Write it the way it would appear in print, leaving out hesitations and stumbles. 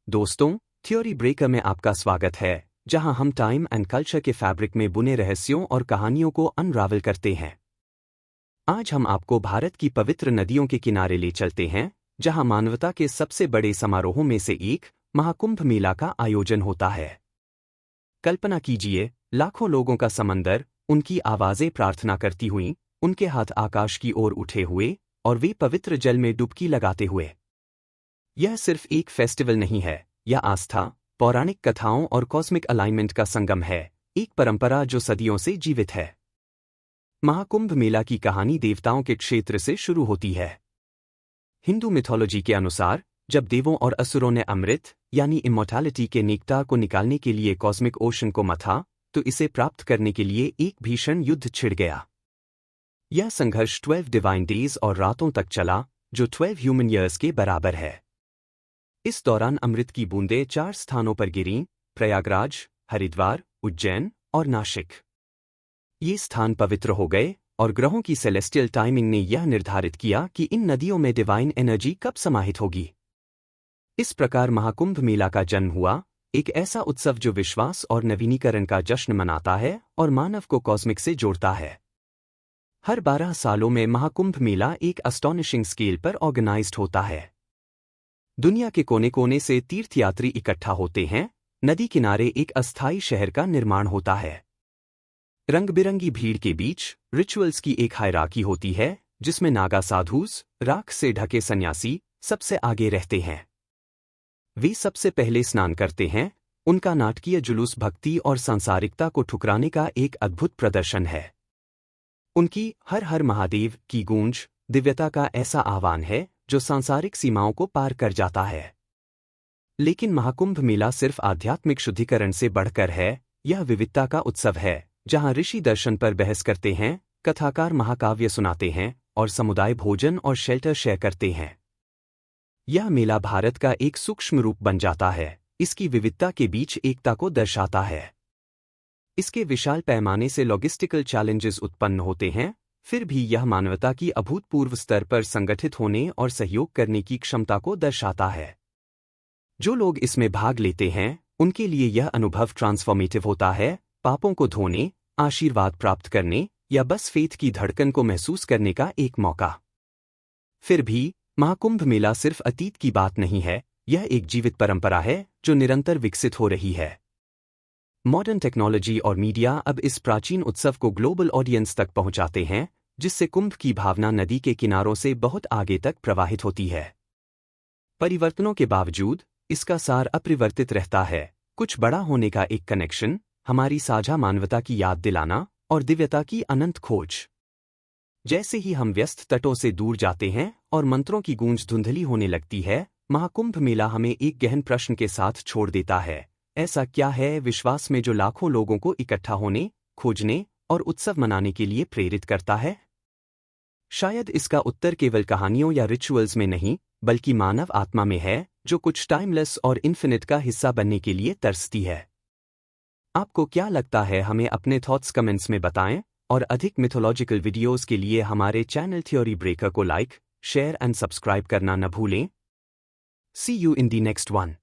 दोस्तों, theory breaker में आपका स्वागत है, जहां हम टाइम एंड कल्चर के फैब्रिक में बुने रहस्यों और कहानियों को अनरावल करते हैं। आज हम आपको भारत की पवित्र नदियों के किनारे ले चलते हैं, जहां मानवता के सबसे बड़े समारोहों में से एक महाकुंभ मेला का आयोजन होता है। कल्पना कीजिए, लाखों लोगों का समंदर, उनकी आवाजें प्रार्थना करती हुईं, उनके हाथ आकाश की ओर उठे हुए और वे पवित्र जल में डुबकी लगाते हुए। यह सिर्फ एक फेस्टिवल नहीं है, यह आस्था, पौराणिक कथाओं और कॉस्मिक अलाइनमेंट का संगम है, एक परंपरा जो सदियों से जीवित है। महाकुंभ मेला की कहानी देवताओं के क्षेत्र से शुरू होती है। हिंदू मिथोलॉजी के अनुसार, जब देवों और असुरों ने अमृत यानी इमॉर्टैलिटी के नेक्टार को निकालने के लिए कॉस्मिक ओशन को मथा, तो इसे प्राप्त करने के लिए एक भीषण युद्ध छिड़ गया। यह संघर्ष 12 डिवाइन डेज और रातों तक चला, जो 12 ह्यूमन ईयर्स के बराबर है। इस दौरान अमृत की बूंदें 4 स्थानों पर गिरीं: प्रयागराज, हरिद्वार, उज्जैन और नासिक। ये स्थान पवित्र हो गए और ग्रहों की सेलेस्टियल टाइमिंग ने यह निर्धारित किया कि इन नदियों में डिवाइन एनर्जी कब समाहित होगी। इस प्रकार महाकुंभ मेला का जन्म हुआ, एक ऐसा उत्सव जो विश्वास और नवीनीकरण का जश्न मनाता है और मानव को कॉस्मिक से जोड़ता है। हर 12 सालों में महाकुंभ मेला एक अस्टॉनिशिंग स्केल पर ऑर्गेनाइज्ड होता है। दुनिया के कोने कोने से तीर्थयात्री इकट्ठा होते हैं, नदी किनारे एक अस्थायी शहर का निर्माण होता है। रंग बिरंगी भीड़ के बीच रिचुअल्स की एक हायरार्की होती है, जिसमें नागा साधुस, राख से ढके सन्यासी, सबसे आगे रहते हैं। वे सबसे पहले स्नान करते हैं, उनका नाटकीय जुलूस भक्ति और सांसारिकता को ठुकराने का एक अद्भुत प्रदर्शन है। उनकी हर हर महादेव की गूंज दिव्यता का ऐसा आह्वान है जो सांसारिक सीमाओं को पार कर जाता है। लेकिन महाकुंभ मेला सिर्फ आध्यात्मिक शुद्धिकरण से बढ़कर है, यह विविधता का उत्सव है, जहां ऋषि दर्शन पर बहस करते हैं, कथाकार महाकाव्य सुनाते हैं और समुदाय भोजन और शेल्टर शेयर करते हैं। यह मेला भारत का एक सूक्ष्म रूप बन जाता है, इसकी विविधता के बीच एकता को दर्शाता है। इसके विशाल पैमाने से लॉजिस्टिकल चैलेंजेस उत्पन्न होते हैं, फिर भी यह मानवता की अभूतपूर्व स्तर पर संगठित होने और सहयोग करने की क्षमता को दर्शाता है। जो लोग इसमें भाग लेते हैं, उनके लिए यह अनुभव ट्रांसफॉर्मेटिव होता है, पापों को धोने, आशीर्वाद प्राप्त करने या बस फेथ की धड़कन को महसूस करने का एक मौका। फिर भी महाकुंभ मेला सिर्फ अतीत की बात नहीं है, यह एक जीवित परंपरा है जो निरंतर विकसित हो रही है। मॉडर्न टेक्नोलॉजी और मीडिया अब इस प्राचीन उत्सव को ग्लोबल ऑडियंस तक पहुंचाते हैं, जिससे कुंभ की भावना नदी के किनारों से बहुत आगे तक प्रवाहित होती है। परिवर्तनों के बावजूद इसका सार अपरिवर्तित रहता है, कुछ बड़ा होने का एक कनेक्शन, हमारी साझा मानवता की याद दिलाना और दिव्यता की अनंत खोज। जैसे ही हम व्यस्त तटों से दूर जाते हैं और मंत्रों की गूंज धुंधली होने लगती है, महाकुंभ मेला हमें एक गहन प्रश्न के साथ छोड़ देता है। ऐसा क्या है विश्वास में जो लाखों लोगों को इकट्ठा होने, खोजने और उत्सव मनाने के लिए प्रेरित करता है? शायद इसका उत्तर केवल कहानियों या रिचुअल्स में नहीं, बल्कि मानव आत्मा में है, जो कुछ टाइमलेस और इन्फिनिट का हिस्सा बनने के लिए तरसती है। आपको क्या लगता है? हमें अपने थॉट्स कमेंट्स में बताएं और अधिक मिथोलॉजिकल वीडियोस के लिए हमारे चैनल थ्योरी ब्रेकर को लाइक, शेयर एंड सब्सक्राइब करना न भूलें। See you in the next one.